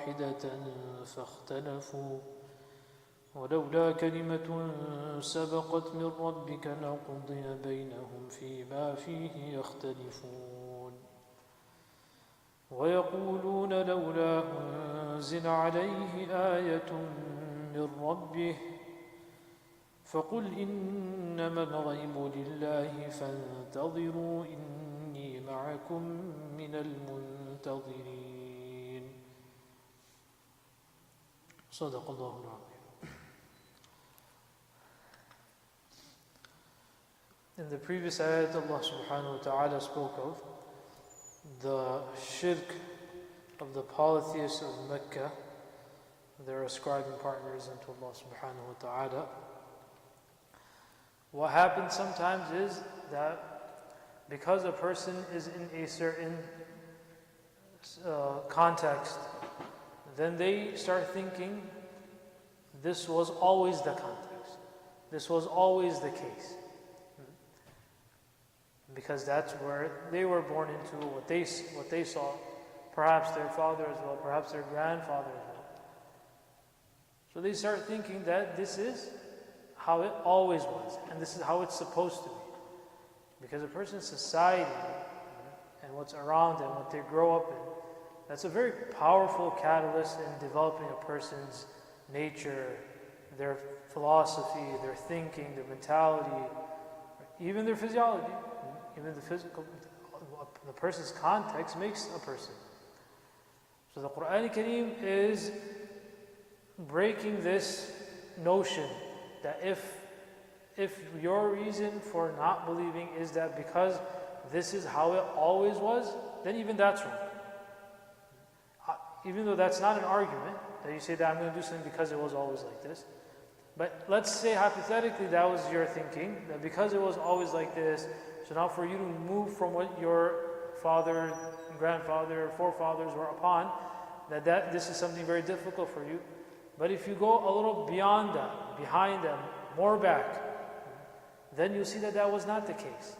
واحدة فاختلفوا ولولا كلمة سبقت من ربك لقضي بينهم فيما فيه يختلفون ويقولون لولا أنزل عليه آية من ربه فقل إنما الغيب لله فانتظروا إني معكم من المنتظرين صدق الله العظيم. In the previous ayat, Allah subhanahu wa ta'ala spoke of the shirk of the polytheists of Mecca. They're ascribing partners unto Allah subhanahu wa ta'ala. What happens sometimes is that because a person is in a certain context, then they start thinking this was always the context. This was always the case. Because that's where they were born into, what they saw, perhaps their father as well, perhaps their grandfather as well. So they start thinking that this is how it always was, and this is how it's supposed to be. Because a person's society and what's around them, what they grow up in, that's a very powerful catalyst in developing a person's nature, their philosophy, their thinking, their mentality, even their physiology. Even the physical, the person's context makes a person. So the Quran Kareem is breaking this notion that if your reason for not believing is that because this is how it always was, then even that's wrong. Even though that's not an argument, that you say that I'm going to do something because it was always like this. But let's say hypothetically that was your thinking, that because it was always like this, so now for you to move from what your father, grandfather, forefathers were upon, that this is something very difficult for you. But if you go a little beyond that, behind them, more back, then you'll see that that was not the case.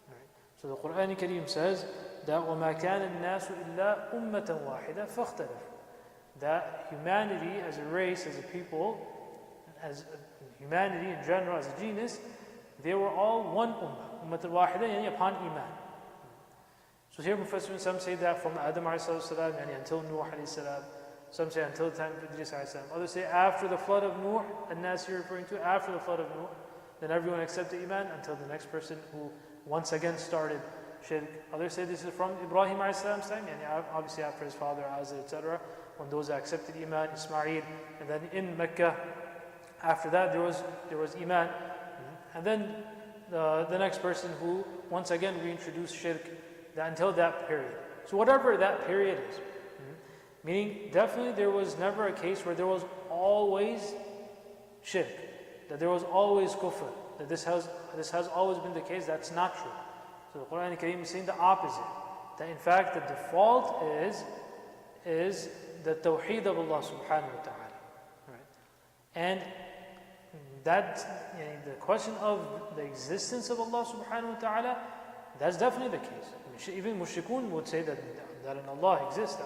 Right? So the Quran Kareem says that وَمَا كَانَ النَّاسُ إِلَّا أُمَّةً وَاحِدًا فَاخْتَلَفُوا. That humanity as a race, as a people, as humanity in general, as a genus, they were all one ummah. Ummah al-wahida, yani upon iman. So here Mufassirun, some say that from Adam salam, yani until Nuh salam. Some say until the time of Idris salam. Others say after the flood of Nuh, and Nas you're referring to, after the flood of Nuh, then everyone accepted iman until the next person who once again started shirk. Others say this is from Ibrahim salam's time, yani obviously after his father Azza, etc. When those that accepted iman, Ismail, and then in Mecca, after that there was iman, and then the next person who once again reintroduced shirk, that until that period. So whatever that period is, meaning definitely there was never a case where there was always shirk, that there was always kufr, that this has always been the case. That's not true. So the Quran Kareem is saying the opposite, that in fact the default is the tawheed of Allah subhanahu wa ta'ala. Right? And that, the question of the existence of Allah subhanahu wa ta'ala, that's definitely the case. Even mushrikun would say that an Allah exists,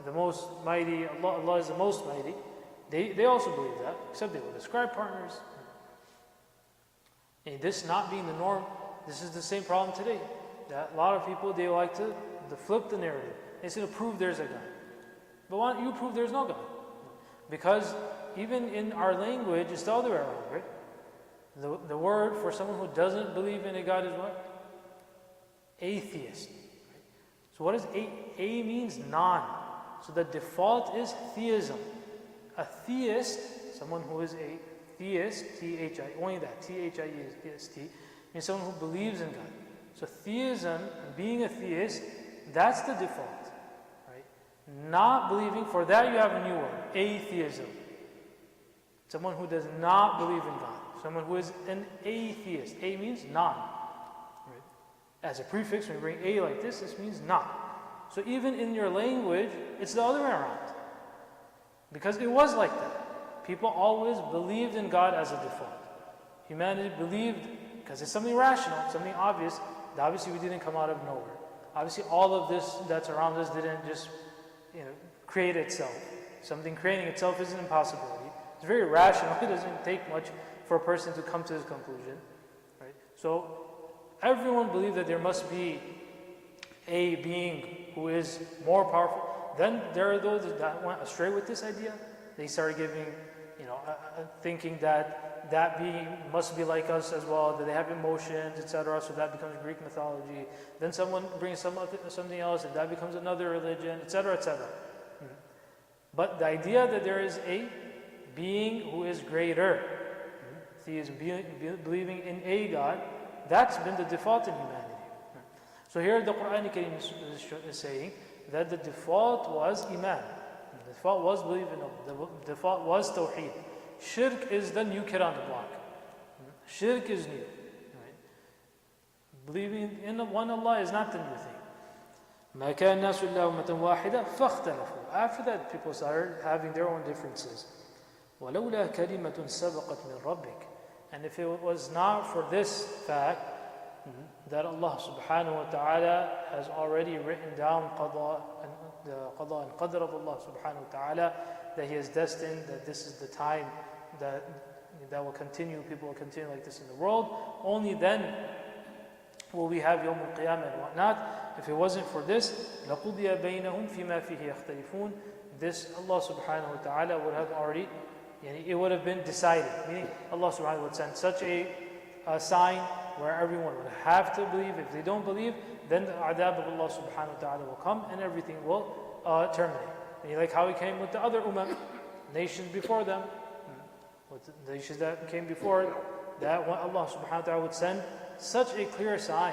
the most mighty, Allah is the most mighty. They also believe that, except they would ascribe partners. And this not being the norm, this is the same problem today. That a lot of people, they like to flip the narrative. They say to prove there's a God. But why don't you prove there's no God? Because even in our language, it's the other way around, right? The word for someone who doesn't believe in a God is what? Atheist. So what does a means? None. So the default is theism. A theist, someone who is a theist, T-H-I, only that, T-H-I-E-S-T, means someone who believes in God. So theism, being a theist, that's the default. Right? Not believing, for that you have a new word, atheism. Someone who does not believe in God. Someone who is an atheist. A means none. Right? As a prefix, when you bring a like this means not. So even in your language, it's the other way around. Because it was like that. People always believed in God as a default. Humanity believed, because it's something rational, something obvious. Obviously we didn't come out of nowhere. Obviously all of this that's around us didn't just create itself. something creating itself is an impossibility. It's very rational. It doesn't take much for a person to come to this conclusion. Right? So everyone believed that there must be a being who is more powerful. Then there are those that went astray with this idea. They started giving, thinking that that being must be like us as well, that they have emotions, etc. So that becomes Greek mythology. Then someone brings something else, and that becomes another religion, etc., etc. But the idea that there is a being who is greater, theism, believing in a God, that's been the default in humanity. So here the Quran is saying that the default was Iman. The default was belief in Allah. The default was Tawheed. Shirk is the new kid on the block. Shirk is new. Right? Believing in one Allah is not the new thing. ما كان الناس إلا أمة واحدة فاختلفوا. After that, people started having their own differences. ولولا كلمة سبقت من ربك. And if it was not for this fact, that Allah subhanahu wa ta'ala has already written down the qada and qadr of Allah subhanahu wa ta'ala, that He has destined that this is the time that will continue, people will continue like this in the world, only then will we have Yawm al-Qiyamah and whatnot. If it wasn't for this, لَقُضِيَ بَيْنَهُمْ فِي مَا فِيهِ يَخْتَلِفُونَ. This Allah subhanahu wa ta'ala would have already, it would have been decided. Meaning Allah subhanahu wa ta'ala would send such a sign where everyone would have to believe. If they don't believe, then the adab of Allah subhanahu wa ta'ala will come and everything will terminate. Like how He came with the other ummah, nations before them, with the nations that came before, that Allah subhanahu wa ta'ala would send such a clear sign.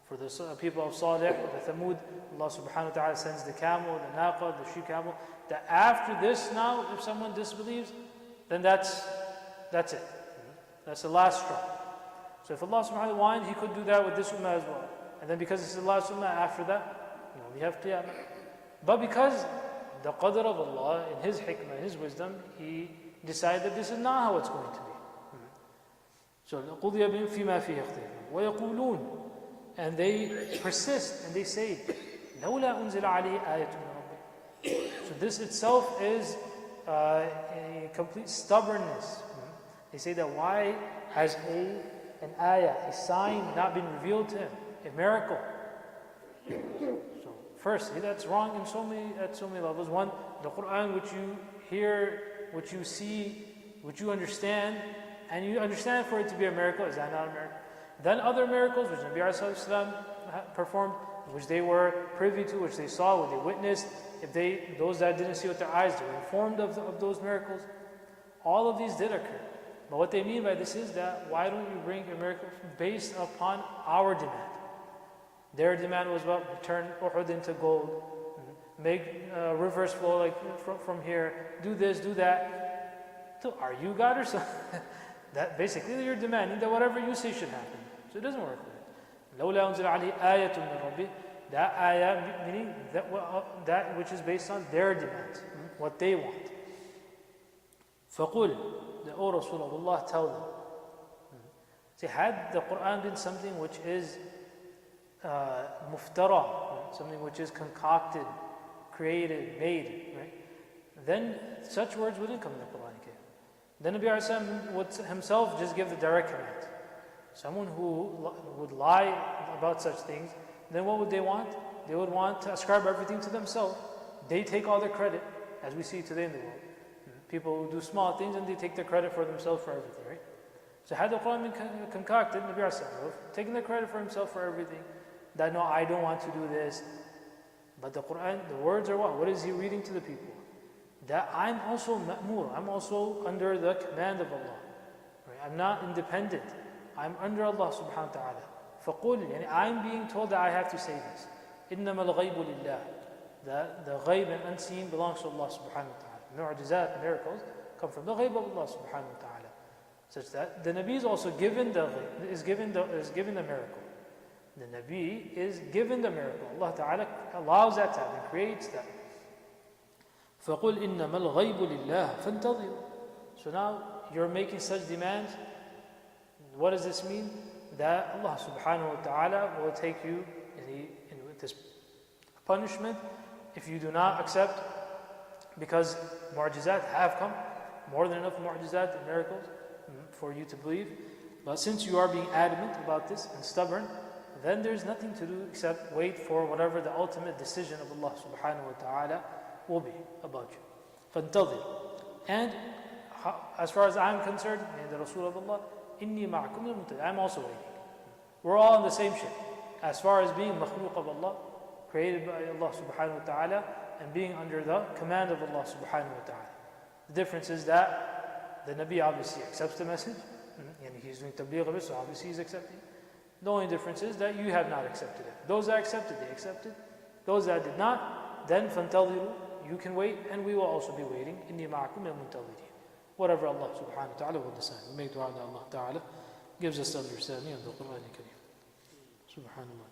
For the people of Salih, the Thamud, Allah subhanahu wa ta'ala sends the camel, the naqa, the she-camel, that after this now, if someone disbelieves, then that's it. That's the last straw. So if Allah subhanahu wa ta'ala wanted, He could do that with this ummah as well. And then because it's the last ummah, after that, we have qiyamah. But because the qadr of Allah, in His hikmah, in His wisdom, He decided that this is not how it's going to be. So قُضِيَ بِهِمْ فِي مَا فِيهِ يَخْتَلِفُونَ وَيَقُولُونَ. And they persist and they say, لَوْلَا أُنزِلَ عَلَيْهِ آيَةٌ مِّن رَبِّهِ. So this itself is a complete stubbornness. They say that why has an ayah, a sign, not been revealed to him, a miracle? So firstly, that's wrong at so many levels. One, the Quran, which you hear, which you see, which you understand, and you understand for it to be a miracle, is that not a miracle? Then other miracles which Nabi ﷺ performed, which they were privy to, which they saw, what they witnessed, those that didn't see with their eyes, they were informed of those miracles. All of these did occur. But what they mean by this is that, why don't you bring a miracle based upon our demand? Their demand was what? Turn Uhud into gold, make rivers flow like from here, do this, do that. So are you God or something? That basically you're demanding that whatever you say should happen. So it doesn't work with it. لَوْلَا أُنزِلَ عَلَيْهِ آيَةٌ مِّن رَبِّهِ. That ayah, meaning that which is based on their demands, what they want. فَقُلْ, O Rasul of Allah, tell them. See, had the Quran been something which is muftara, something which is concocted, created, made, right? Then such words wouldn't come in the Quran. Then Nabi ﷺ would himself just give the direct command. Someone who would lie about such things, then what would they want? They would want to ascribe everything to themselves. They take all the credit, as we see today in the world. People who do small things and they take the credit for themselves for everything, right? So had the Quran been concocted, Nabi ﷺ would have taken the credit for himself for everything. That no, I don't want to do this. But the Quran, the words are what? What is He reading to the people? That I'm also ma'mur, I'm also under the command of Allah. Right? I'm not independent. I'm under Allah subhanahu wa ta'ala. فَقُلْ, I'm being told that I have to say this. إِنَّمَا الْغَيْبُ لِلَّهِ. That the ghaib and unseen belongs to Allah subhanahu wa ta'ala. Mu'jizat, miracles, come from the ghaib of Allah subhanahu wa ta'ala. Such that the Nabi is also given the ghaib, is given the miracle. The Nabi is given the miracle. Allah ta'ala allows that to happen, creates that. فَقُلْ إِنَّمَا الْغَيْبُ لِلَّهِ فَانْتَظِرُوا. So now you're making such demands. What does this mean? That Allah subhanahu wa ta'ala will take you in this punishment if you do not accept because mu'jizat have come, more than enough mu'jizat and miracles for you to believe. But since you are being adamant about this and stubborn, then there's nothing to do except wait for whatever the ultimate decision of Allah subhanahu wa ta'ala will be about you. فَانْتَظِرْ. And as far as I'm concerned, and the Rasul of Allah, إِنِّي مَعَكُمْ مُنْتَظِرٌ. I'm also waiting. We're all in the same ship. As far as being makhluq of Allah, created by Allah subhanahu wa ta'ala, and being under the command of Allah subhanahu wa ta'ala. The difference is that the Nabi obviously accepts the message, and he's doing tabligh of it, so obviously he's accepting. The only difference is that you have not accepted it. Those that accepted, they accepted. Those that did not, then فَانْتَظِرُوا. You can wait, and we will also be waiting. إِنِّي مَعَكُمْ مِنَ الْمُنْتَظِرِينَ. Whatever Allah subhanahu wa ta'ala will decide. We make dua that Allah ta'ala gives us understanding of the Quran al-Kareem. Subhanallah.